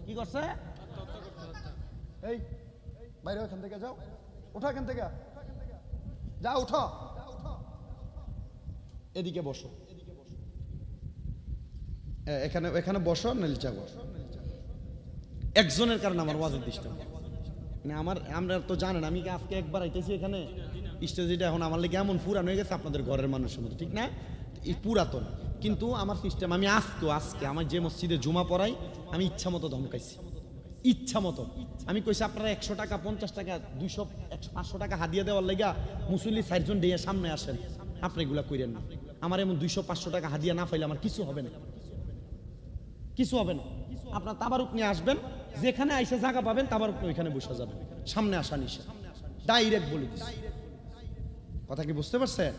কি করছে? এই বাইরে ওখান থেকে যাও, ওঠো এখান থেকে, যাও উঠো, এদিকে বসো, এখানে এখানে বসো, নেলচা বসো। একজনের কারণে আমার ওয়াজের ডিস্টার্ব, মানে আমরা তো জানেন আমি আজকে একবার আইতেছি এখানে স্টেজটা, এখন আমার লেগে এমন পুরান হয়ে গেছে আপনাদের ঘরের মানুষের মতো, ঠিক না? এই পুরাতন, কিন্তু আমার সিস্টেম, আমি আজকে আমার যে মসজিদে জুমা পড়াই আমি ইচ্ছা মতো ধমকাইছি, ইচ্ছা মতো। আমি কইছি আপনারা 100 টাকা, 50 টাকা, 200, 500 টাকা হাদিয়া দেওয়ার লেগা মুসল্লি 4 জন দিয়ে সামনে আসেন, আপনি এগুলা কইরেন না। আমার এমন 200-500 টাকা হাদিয়া না পাইলে আমার কিছু হবে না, কিছু হবে না। আপনার তাবারুক নিয়ে আসবেন, যেখানে আইসে জায়গা পাবেন তাবারুক ওইখানে বসে যাবেন, সামনে আসা নিষেধ। ডাইরেক্ট বলে দিচ্ছি, কথা কি বুঝতে পারছেন?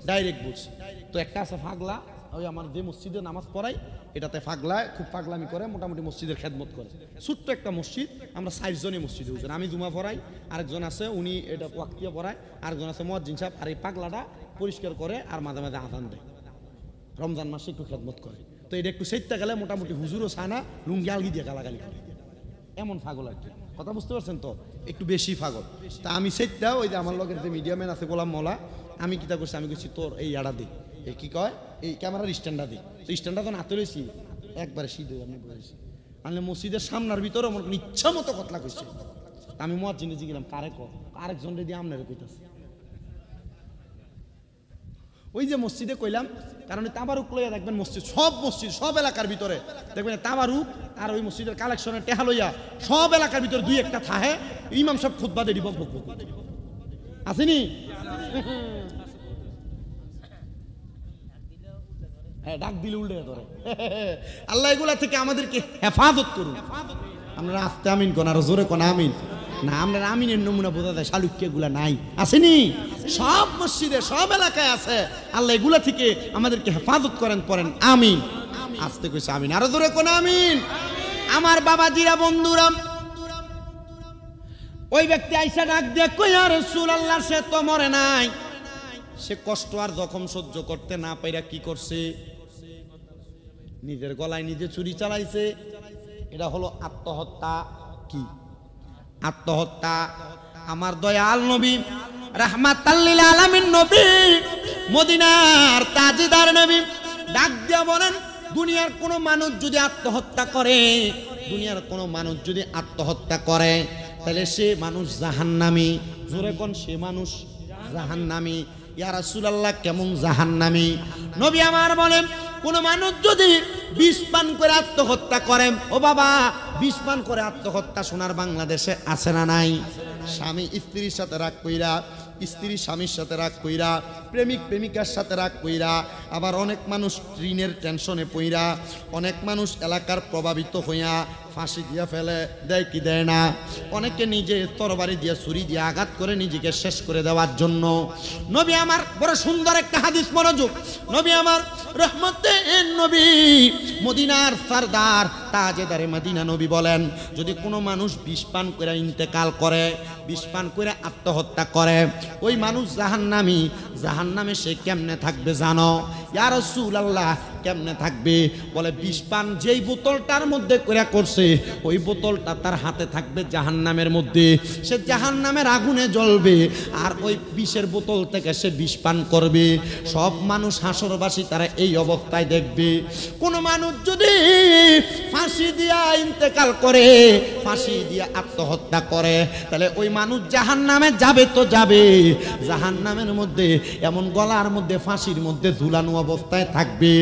ডাইরেক্ট বলছি। তো একটা আছে ফাগলা, ওই আমার যে মসজিদে নামাজ পড়াই এটাতে ফাগলা খুব ফাগলামি করে, মোটামুটি মসজিদের খেদমত করে। ছোট্ট একটা মসজিদ, আমরা 4 জনই মসজিদে উঠছেন, আমি জুমা পড়াই, আরেকজন আছে উনি এটা ওয়াক্তিয়া পড়ায়, আরেকজন আছে মুয়াজ্জিন সাহেব। আর এই পাগলাটা পরিষ্কার করে আর মাঝে মাঝে আজান দেয়, রমজান মাসে একটু খেদমত করে। তো এটা একটু সেটটা গেলে মোটামুটি হুজুরও চায় না, লুঙ্গি আলগি দিয়ে গালাগালি করে, এমন পাগল আর কি। কথা বুঝতে পারছেন তো? একটু বেশি পাগল। তা আমি সেটটা ওই যে আমার লগের যে মিডিয়াম্যান আছে গোলাম মোলা, আমি কিতা করছি, আমি করছি তোর এই আড়া দে, এই কি কয়, এই ক্যামেরার স্ট্যান্ডটা দিই। তো স্ট্যান্ডটা তো নাতে রয়েছি একবারে সিধে আমি বলেছি, আনলে মসজিদের সামনার ভিতরে আমার ইচ্ছা মতো কথা কইছে। আমি মুয়াজ্জিনে জিগিলাম কারে কর, আরেকজন রেডি আমনের কইতাছে। ওই যে মসজিদে কইলাম, কারণ তাবারুক লইয়া দেখবেন মসজিদ সব এলাকার ভিতরে দেখবেন তাবারুক আর ওই মসজিদের কালেকশনের টেহা লইয়া সব এলাকার ভিতরে দুই একটা থাহে, ইমাম সব খুতবা দেরি বক বক আসেনি। হ্যাঁ, ডাক দিলে উল্টে ধরে। আল্লাহ এগুলা থেকে আমাদেরকে হেফাজত করুন। আমরা আস্তে আমিন কোন, আরো জোরে কোন আমিন না। আমরা আমিনের নমুনা বোঝা যায়, শালুক্য এগুলা নাই, আসেনি? সব মসজিদে সব এলাকায় আছে। আল্লাহ এগুলা থেকে আমাদেরকে হেফাজত করেন, পড়েন আমিন। আস্তে কইছে আমিন, আরো জোরে কোন আমিন। আমার বাবাজিরা, বন্ধুরা, ওই ব্যক্তি আইসা ডাক দিয়ে কই, ইয়া রাসূলুল্লাহ, সে তো মরে নাই, সে কষ্ট আর জখম সহ্য করতে না পাইরা কি করছে, নিজের গলায় নিজে ছুরি চালাইছে। এটা হলো আত্মহত্যা। কি আত্মহত্যা? আমার দয়াল নবী, রাহমাতাল লিল আলামিন নবী, মদিনার তাজদার নবী ডাক দিয়া বলেন, দুনিয়ার কোন মানুষ যদি আত্মহত্যা করে, দুনিয়ার কোন মানুষ যদি আত্মহত্যা করে, তাহলে সে মানুষ জাহান্নামী। জোরে কোন, সে মানুষ জাহান্নামী। ইয়া রাসূলুল্লাহ, কেমন জাহান্নামী? নবী আমার বলেন, কোন মানুষ যদি বিষ পান করে আত্মহত্যা করে, ও বাবা, বিষ পান করে আত্মহত্যা সোনার বাংলাদেশে আছে না নাই? স্বামী স্ত্রীর সাথে রাগ কইরা, স্ত্রী স্বামীর সাথে রাগ কইরা, প্রেমিক প্রেমিকার সাথে রাগ কইরা, আবার অনেক মানুষ ঋণের টেনশনে পইরা, অনেক মানুষ এলাকার প্রভাবিত হইয়া ফাঁসি দিয়া ফেলে, দেয় কি দেয় না? অনেকে নিজে তরবারি দিয়ে ছুরি দিয়ে আঘাত করে নিজেকে শেষ করে দেওয়ার জন্য। নবী আমার বড় সুন্দর একটা হাদিস, মনোযোগ। নবী আমার রহমতের নবী, মদিনার সরদার, তাজেদারে মদিনা নবী বলেন, যদি কোনো মানুষ বিষ পান করে ইন্তেকাল করে, বিষ পান করে আত্মহত্যা করে, ওই মানুষ জাহান্নামী। জাহান্নামে সে কেমনে থাকবে জানো? ইয়া রাসূলুল্লাহ, কেমনে থাকবে? বলে, বিষ পান যেই বোতলটার মধ্যে করে করছে, ওই বোতলটা তার হাতে থাকবে জাহান্নামের মধ্যে, সে জাহান্নামের আগুনে জ্বলবে, আর ওই বিষের বোতল থেকে সে বিষ পান করবে। সব মানুষ হাসরবাসী তারা এই অবস্থায় দেখবে। কোন মানুষ যদি ফাঁসি দিয়া ইন্তেকাল করে, ফাঁসি দিয়া আত্মহত্যা করে, তাহলে ওই মানুষ জাহান্নামে যাবে তো যাবে। জাহান্নামের মধ্যে এমন গলার মধ্যে ফাঁসির মধ্যে ঝুলানো অবস্থায় থাকবে।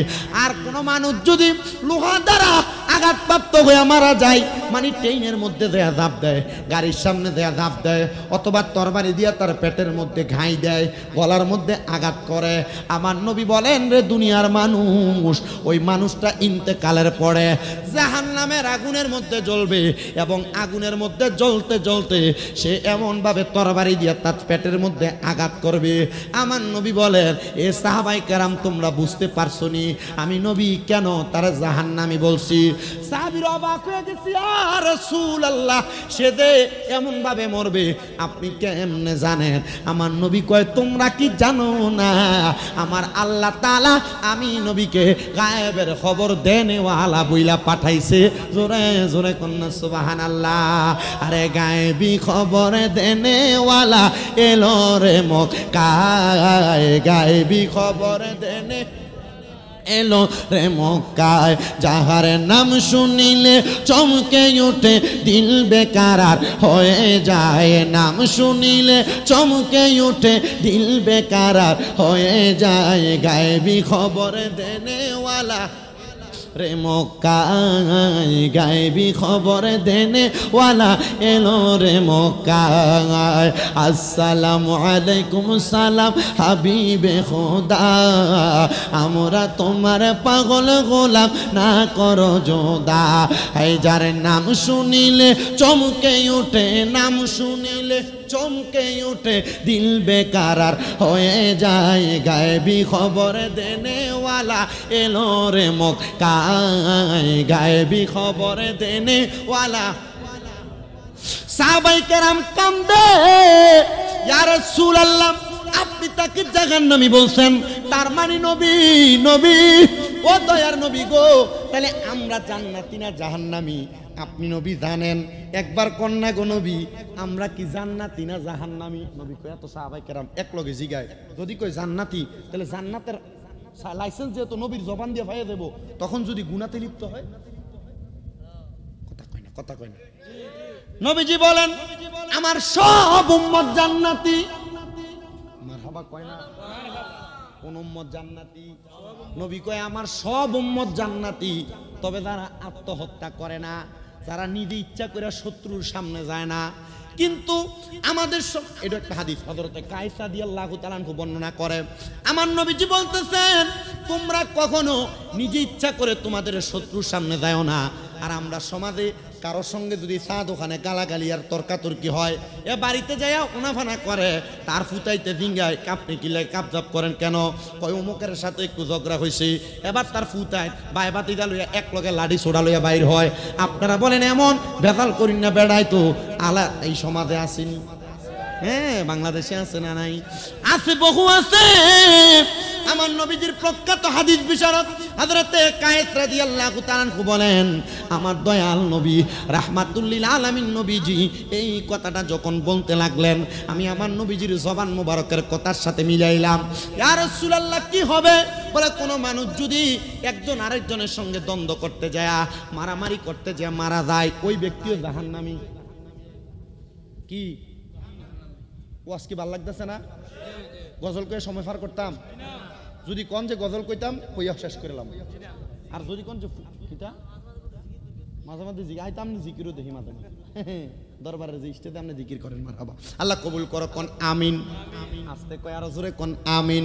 আর কোন মানুষ যদি লোহা দ্বারা আঘাতপ্রাপ্ত হয়ে মারা যায়, মানে ট্রেনের মধ্যে দেয়া ধাপ দেয়, গাড়ির সামনে দেয়া ধাপ দেয়, অথবা তরবারি দিয়া তার পেটের মধ্যে ঘাই দেয়, গলার মধ্যে আঘাত করে, আমার নবী বলেন, রে দুনিয়ার মানুষ, ওই মানুষটা ইন্তেকালের পরে জাহান্নামের আগুনের মধ্যে জ্বলবে, এবং আগুনের মধ্যে জ্বলতে জ্বলতে সে এমনভাবে তরবারি দিয়া তার পেটের মধ্যে আঘাত করবে। আমার নবী বলেন, এ সাহাবায়ে কেরাম, তোমরা বুঝতে পারছো নি আমি নবী কেন তারা জাহান্নামী বলছি? সাহাবীরা অবাক হয়ে গেছে, ইয়া রাসূলুল্লাহ, সে যে এমন ভাবে মরবে আপনি কেমনে জানেন? আমার নবী কয়, তোমরা কি জানো না আমার আল্লাহ তাআলা আমি নবীকে গায়েবের খবর দেনেওয়ালা বইলা পাঠাইছে? জোরে জোরে কন্যা সুবহানাল্লাহ। আরে গায়েবী খবর দেনেওয়ালা এলো রে মক্কায়, গায়েবী খবর দেনে এলো রে মক্কায়, যাহার নাম শুনিলে চমকে উঠে দিল বেকারার হয়ে যায়, নাম শুনিলে চমকে উঠে দিল বেকারার হয়ে যায়, গায়েবী খবর দেনেওয়ালা রে মক্কায়, গায়েবী খবর দেনেওয়ালা এলো রে মক্কায়। আসসালামু আলাইকুম সালাম হাবিবে খোদা, আমরা তোমার পাগল গোলাম, না করো যোদা। এই যার নাম শুনিলে চমকে উঠে, নাম শুনিলে চমকে উঠে দিল বেকারার হয়ে যায়, গায়েবী খবর দেনেওয়ালা এলো রে মক্কায়, গায়েবী খবর দেনেওয়ালা। সাহাবায়ে কেরাম কান্দে, ইয়া রাসূলুল্লাহ, আপনি তাকে জাহান্নামী বলছেন, তার মানে নবী, নবী, ও দয়ার নবী গো, তাহলে আমরা জান্নাতি না জাহান্নামী? আপনি নবী জানেন, একবার কন্যা গো নবী, আমরা কি জান্নাতি না জাহান্নামী? নবী কয়, এত সাহাবায়ে কেরাম এক লগে জিগায়, যদি কই জান্নাতি, তাহলে জান্নাতের লাইসেন্স যেহেতু নবীর জবান দিয়ে ভাইয়ে দেব, তখন যদি গুনাতে লিপ্ত হয়, কথা কয় না, কথা কয় না। নবীজি বলেন, আমার সব উম্মত জান্নাতি। মারহাবা কয় না? কোন উম্মত জান্নাতি? নবী কয় আমার সব উম্মত জান্নাতি, তবে যারা আত্মহত্যা করে না, যারা নিজে ইচ্ছা করে শত্রুর সামনে যায় না। কিন্তু আমাদের সব, এটা একটা হাদিস হযরতে কায়সা রাদিয়াল্লাহু তাআলা আনহু বর্ণনা করে, আমার নবীজি বলতেছেন তোমরা কখনো নিজে ইচ্ছা করে তোমাদের শত্রুর সামনে যাও না। আর আমরা সমাজে কারোর সঙ্গে যদি চা দোকানে গালাগালি আর তর্কাতর্কি হয়, এ বাড়িতে যাইয়া উনাফানা করে, তার ফুটাইতে ডিঙ্গায় কাপড়ে কিলে কাপজাপ করেন কেন, কয় অমুকের সাথে একটু ঝগড়া হয়েছে, এবার তার ফুটায় বাই বাতিদা লইয়া এক লগে লাঠি ছোড়া লইয়া বাইর হয়। আপনারা বলেন এমন ভেজাল করিন না, বেড়াই তো আলা এই সমাজে আসেনি? হ্যাঁ, বাংলাদেশে আছে না নাই? আছে, বহু আছে। আমার নবীজির প্রখ্যাত হাদিস বিশারদ হযরতে কায়েস রাদিয়াল্লাহু তাআলা আনহু বলেন, আমার দয়াল নবী রাহমাতুল লিল আলামিন নবীজি এই কথাটা যখন বলতে লাগলেন, আমি আমার নবীজির জবান মোবারকের কথার সাথে মিলাইলাম। ইয়া রাসূলুল্লাহ, কি হবে? বলে কোন মানুষ যদি একজন আরেকজনের সঙ্গে দ্বন্দ্ব করতে যায়, মারামারি করতে যায়, মারা যায়, ওই ব্যক্তিও জাহান্নামী। কি ওয়াজ কি ভাল লাগতেছে না? গজল কয়ে সময় পার করতাম, যদি কোন যে গজল কইতাম কইয়া শেষ করলাম, আর যদি কোন যে কিতা মাঝে মাঝে জিগাইতাম না, জিকিরও দেখি মাঝে মাঝে দরবারে যে স্টেজে আপনি জিকির করেন, মারহাবা। আল্লাহ কবুল করো, কোন আমিন। আস্তে কয় আরো জোরে কোন আমিন।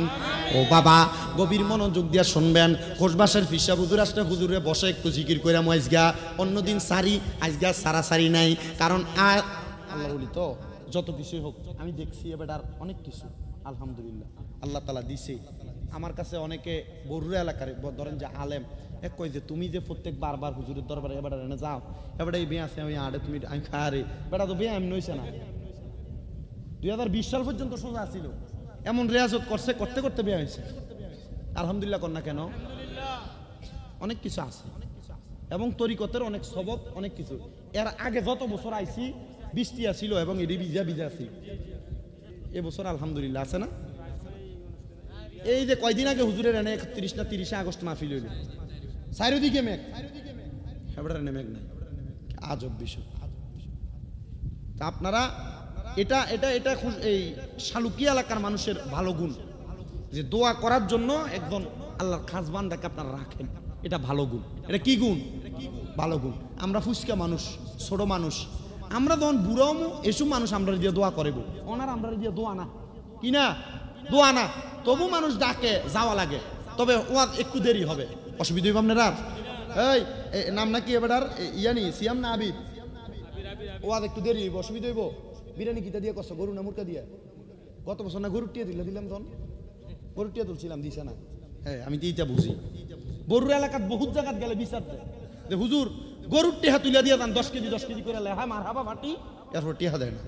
ও বাবা, গভীর মনোযোগ দিয়া শুনবেন। খোশবাসের ফিসা হুজুর আসলে হুজুরে বসে একটু জিকির কইরাম আজগা, অন্যদিন সারি, আজগা সারা সারি নাই, কারণ আল্লাহ বলি তো যত কিছুই হোক আমি দেখছি এবার আর অনেক কিছু আলহামদুলিল্লাহ আল্লাহ তাআলা দিছে। আমার কাছে অনেকে বরুড়া এলাকার ধরেন যে আলেম, এক কই যে তুমি যে প্রত্যেক বারবার হুজুরের দরবারে এবার এনে যাও, এবার এই বিয়ে আছে আমি আড়ে তুমি আমি খারে বেটা তো বিয়ে এমন হইছে না। 2020 সাল পর্যন্ত সোজা ছিল, এমন রেয়াজত করছে, করতে করতে বিয়ে হয়েছে। আলহামদুলিল্লাহ কন্যা কেন? অনেক কিছু আছে এবং তরিকতের অনেক সবক, অনেক কিছু। এর আগে যত বছর আইছি বৃষ্টি আসিল এবং এটি ভিজা ভিজা আছিল, এবছর আলহামদুলিল্লাহ আছে না? এই যে কয়দিন আগে হুজুরের এনে 31 না 30 আগস্ট মাহফিল হইল, চারিদিকে মেঘ, এবার এনে মেঘ নাই, আজব বিষয়। তা আপনারা এটা এটা এটা এই শালুকি এলাকার মানুষের ভালো গুণ, যে দোয়া করার জন্য একজন আল্লাহর খাস বান্দাকে আপনারা রাখেন, এটা ভালো গুণ। এটা কি গুণ? ভালো গুণ। আমরা ফুসকা মানুষ, ছোট মানুষ, আমরা যখন বুড়াও এসব মানুষ আমরা দিয়ে দোয়া করিব, ওনার আমরা দিয়ে দোয়া না, কি না দোয়া না, তবু মানুষ ডাকে যাওয়া লাগে, তবে ওয়াজ একটু দেরি হবে, অসুবিধা হইব আপনারা। এই নাম নাকি এবার ইয়ানি সিয়াম না আবিদ? ওয়াজ একটু দেরি হইব, অসুবিধা হইব। বিরিয়ানি কিতা দিয়ে কষ্ট, গরু না মুরকা দিয়ে? গত বছর না গরুর টিয়া দিলাম, তখন গরুর টিয়া তুলছিলাম, দিছে না? হ্যাঁ, আমি তো এইটা বুঝি। বরুর এলাকাত বহুত জায়গাত গেলে বিচার দেয় যে হুজুর গরুর টেহা তুলে দিয়ে যান 10 কেজি 10 কেজি করে লেহা মারহাবা মাটি, এরপর টেহা দেয় না।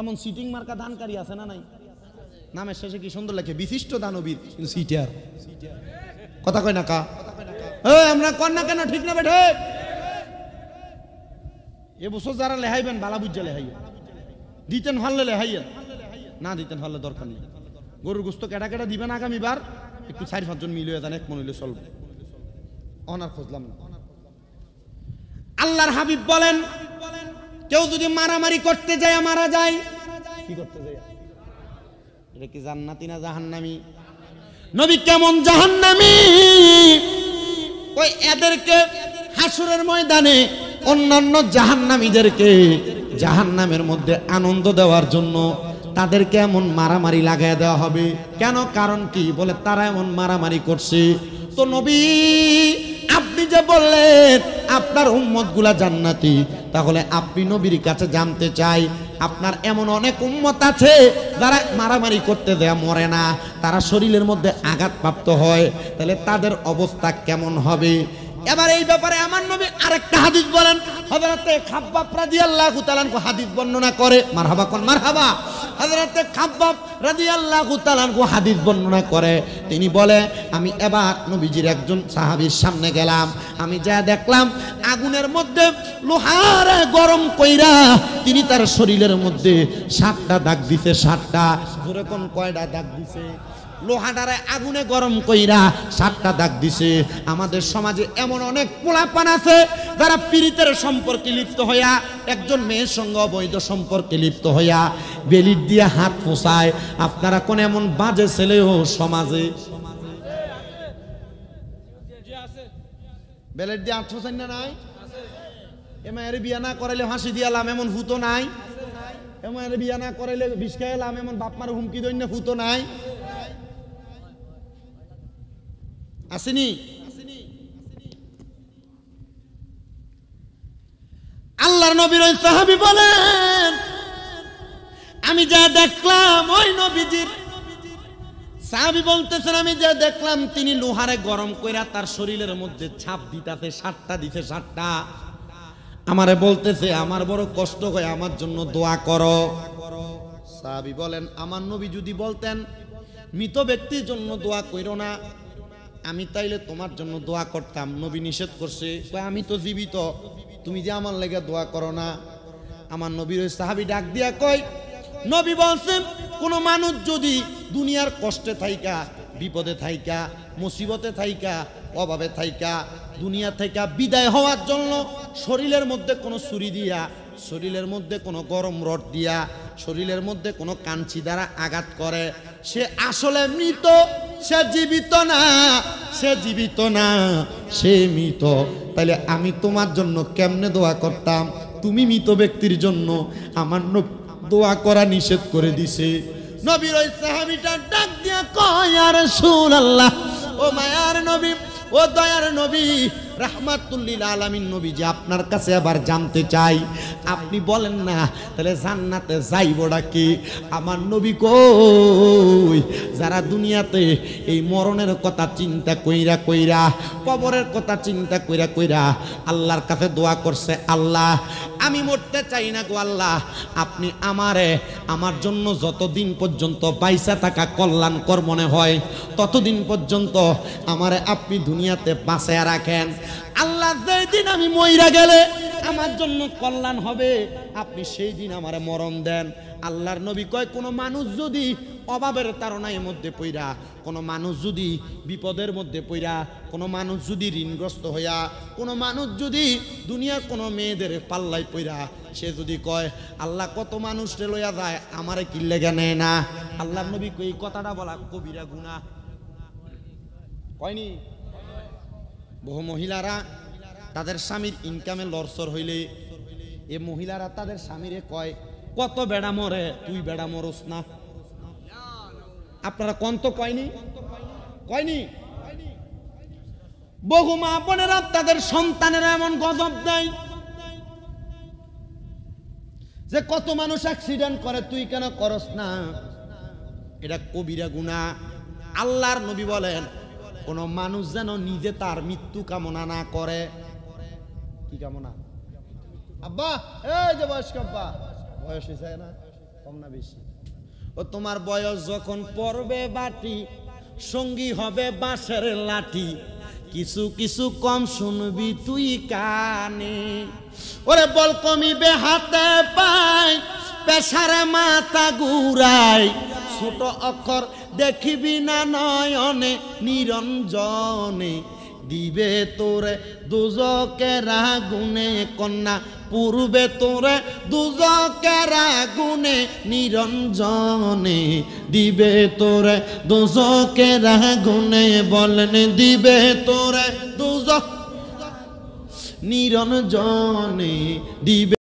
এমন সিটিং মার্কা দানকারী আছে না নাই? নামের শেষে কি সুন্দর লাগে, বিশিষ্ট দানবীর, কিন্তু সিটিয়ার কথা কয় না কা? আমরা কন না কেন, ঠিক না বেঠে? এবছর যারা লেহাইবেন বালা বুঝা লেহাইয়া, দিতেন ভাললে লেহাইয়া, না দিতেন ভাললে দরকার নেই। গরুর গোস্ত কেটা কেটা দিবেন আগামীবার, একটু 4-5 জন মিলিয়ে যান, এক মন হইলে চলবে। অনার খুঁজলাম না। আল্লাহর হাবিব বলেন, কেউ যদি মারামারি করতে যায়, মারা যায়, কি করতে যায়? এটা কি জান্নাতি না জাহান্নামী? নবী কেমন জাহান্নামী? ওই এদেরকে হাসরের ময়দানে অন্যান্য জাহান্নামীদেরকে জাহান্নামের মধ্যে আনন্দ দেওয়ার জন্য তাদেরকে এমন মারামারি লাগাই দেওয়া হবে। কেন? কারণ কি? বলে তারা এমন মারামারি করছে। তো নবী আপনি যে বললেন আপনার উম্মতগুলা জান্নাতি, তাহলে আপনি নবীর কাছে জানতে চাই, আপনার এমন অনেক উম্মত আছে যারা মারামারি করতে দেয়া মরে না, তারা শরীরের মধ্যে আঘাতপ্রাপ্ত হয়, তাহলে তাদের অবস্থা কেমন হবে? এবার এই ব্যাপারে আমার নবী আরেকটা হাদিস বলেন, হযরতে খাব্বাব রাদিয়াল্লাহু তাআলা আনহু হাদিস বর্ণনা করে, মারহাবা কোন মারহাবা। হযরতে খাব্বাব রাদিয়াল্লাহু তাআলা আনহু হাদিস বর্ণনা করে, তিনি বলে আমি এবার নবীজির একজন সাহাবীর সামনে গেলাম, আমি যা দেখলাম আগুনের মধ্যে লোহার গরম কইরা তিনি তার শরীরের মধ্যে 7টা দাগ দিছে, 7টা। জোরে কোন কয়টা দাগ দিছে? লোহাটারে আগুনে গরম কইরা 7টা দাগ দিছে। আমাদের সমাজে এমন অনেক পোলাপান আছে যারা পীড়িতের সম্পর্কে লিপ্ত হইয়া একজন মেয়ের সঙ্গে অবৈধ সম্পর্কে লিপ্ত হইয়া বেলিট দিয়ে হাত পোষায়, আপনারা কোন এমন বাজে ছেলেও সমাজে বেলেট দিয়ে হাত পোষায় না? নাই? এমায়ের বিয়া না করাইলে ফাঁসি দিয়ালাম এমন হুতো নাই? এমায়ের বিয়া না করাইলে বিষ খাইলাম এমন বাপ মার হুমকি দৈন্য হুতো নাই? আসেনি? আল্লাহর নবীর ওই সাহাবী বলেন, আমি যা দেখলাম ওই নবীজির, সাহাবী বলতেছেন আমি যা দেখলাম তিনি লোহারে গরম কইরা তার শরীরের মধ্যে ছাপ দিতাছে, 7টা দিছে, 7টা। আমারে বলতেছে আমার বড় কষ্ট হয়, আমার জন্য দোয়া করো। সাহাবী বলেন, আমার নবী যদি বলতেন মৃত ব্যক্তির জন্য দোয়া কইরো না, আমি তাইলে তোমার জন্য দোয়া করতাম। নবী নিষেধ করছে, আমি তো জীবিত, তুমি যে আমার লেগে দোয়া করো না। আমার নবীর ওই সাহাবী ডাক দিয়া কয়, নবী বলছেন কোন মানুষ যদি দুনিয়ার কষ্টে থাইকা, বিপদে থাইকা, মুসিবতে থাইকা, অভাবে থাইকা, দুনিয়া থেকে বিদায় হওয়ার জন্য শরীরের মধ্যে কোনো ছুরি দিয়া, শরীরের মধ্যে কোনো গরম রড দিয়া, শরীরের মধ্যে কোনো কাঞ্চি দ্বারা আঘাত করে, সে আসলে মৃত, সে জীবিত না, সে জীবিত না, সে মৃত। তাইলে আমি তোমার জন্য কেমনে দোয়া করতাম? তুমি মৃত ব্যক্তির জন্য আমার দোয়া করা নিষেধ করে দিছে। নবীর ওই সাহাবীটা ডাক দিয়া কয়, ইয়া রাসূলুল্লাহ, ও মায়ার নবী, ও দয়ার নবী, রাহমাতুল লিল আলামিন নবী, যে আপনার কাছে আবার জানতে চাই, আপনি বলেন না তাহলে জান্নাতে যাইবটা কি? আমার নবী কই, যারা দুনিয়াতে এই মরণের কথা চিন্তা কইরা কইরা, কবরের কথা চিন্তা কইরা কইরা আল্লাহর কাছে দোয়া করছে, আল্লাহ আমি মরতে চাই না গো আল্লাহ, আপনি আমারে আমার জন্য যতদিন পর্যন্ত বাইসা থাকা কল্যাণকর মনে হয় ততদিন পর্যন্ত আমারে আপনি দুনিয়াতে বাঁচায়া রাখেন। আল্লাহ যেদিন আমি মইরা গেলে আমার জন্য কল্যাণ হবে, আপনি সেই দিন আমারে মরণ দেন। আল্লাহর নবী কয়, কোন মানুষ যদি অভাবের তাড়নার মধ্যে পইরা, কোন মানুষ যদি বিপদের মধ্যে পইরা, কোন মানুষ যদি ঋণগ্রস্ত হইয়া, কোন মানুষ যদি দুনিয়ার কোন মেয়েদের পাল্লাই পইরা, সে যদি কয় আল্লাহ কত মানুষরে লইয়া যায়, আমারে কি লেগে নেয় না? আল্লাহর নবী কই এই কথাটা বলা কবিরা গুনাহ কয়নি? বহু মহিলারা তাদের স্বামীর ইনকামে লরসর হইলে এ মহিলারা তাদের স্বামীরে কয়, কত বেড়া মরে, তুই বেড়া মরস না। আপনারা কন্ত কয়নি? কয়নি? বহু মা বোনেরা তাদের সন্তানেরা এমন গজব দেয় যে কত মানুষ অ্যাক্সিডেন্ট করে, তুই কেন করস না? এটা কবিরা গুনাহ। আল্লাহর নবী বলেন, কোন মানুষ যেন নিজে তার মৃত্যু কামনা না করে। কি কামনা? আব্বা, এই যে বয়স্ক আব্বা, বয়স হয়েছে না, কম না বেশি? ও তোমার বয়স যখন পড়বে বাটি, সঙ্গী হবে বাঁশের লাঠি, কিছু কিছু কম শুনবি তুই কানে। ওরে বল কমিবে হাতে পায়, পেশারে মাথা ঘুরাই, ছোট অক্ষর দেখিবি না নয়নে নিরঞ্জনে, দিবে তোরে দুজকের আগুনে কন্যা, পূর্বে তোরে দুজকের আগুনে নিরঞ্জনে, দিবে তোরে দুজকের আগুনে, বলেন দিবে তোরে দুজক নিরঞ্জনে, দিবে